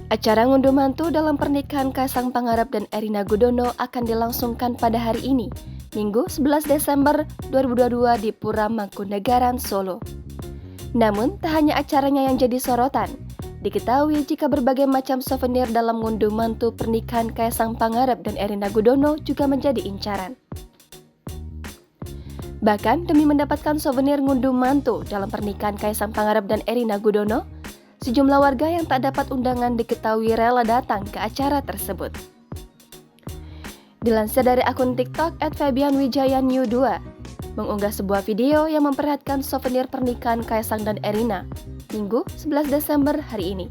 Acara ngunduh mantu dalam pernikahan Kaisang Pangarep dan Erina Gudono akan dilangsungkan pada hari ini, Minggu 11 Desember 2022 di Pura Mangkunegaran, Solo. Namun, tak hanya acaranya yang jadi sorotan. Diketahui jika berbagai macam souvenir dalam ngunduh mantu pernikahan Kaisang Pangarep dan Erina Gudono juga menjadi incaran. Bahkan, demi mendapatkan souvenir ngunduh mantu dalam pernikahan Kaisang Pangarep dan Erina Gudono, sejumlah warga yang tak dapat undangan diketahui rela datang ke acara tersebut. Dilansir dari akun TikTok @febianwijayanew2, mengunggah sebuah video yang memperlihatkan souvenir pernikahan Kaisang dan Erina, Minggu 11 Desember hari ini.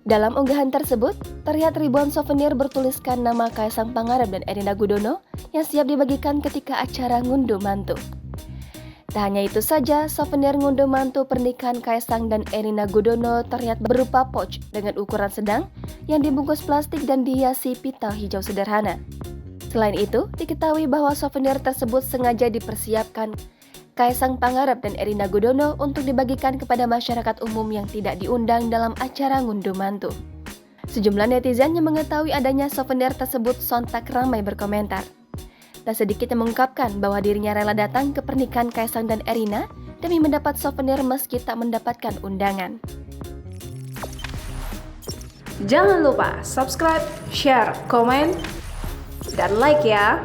Dalam unggahan tersebut, terlihat ribuan souvenir bertuliskan nama Kaisang Pangarep dan Erina Gudono yang siap dibagikan ketika acara ngunduh mantu. Tak hanya itu saja, souvenir ngunduh mantu pernikahan Kaisang dan Erina Gudono terlihat berupa pouch dengan ukuran sedang yang dibungkus plastik dan dihiasi pita hijau sederhana. Selain itu, diketahui bahwa souvenir tersebut sengaja dipersiapkan Kaisang Pangarep dan Erina Gudono untuk dibagikan kepada masyarakat umum yang tidak diundang dalam acara ngunduh mantu. Sejumlah netizen yang mengetahui adanya souvenir tersebut sontak ramai berkomentar. Tak sedikit yang mengungkapkan bahwa dirinya rela datang ke pernikahan Kaisang dan Erina demi mendapat souvenir meski tak mendapatkan undangan. Jangan lupa subscribe, share, komen, dan like ya!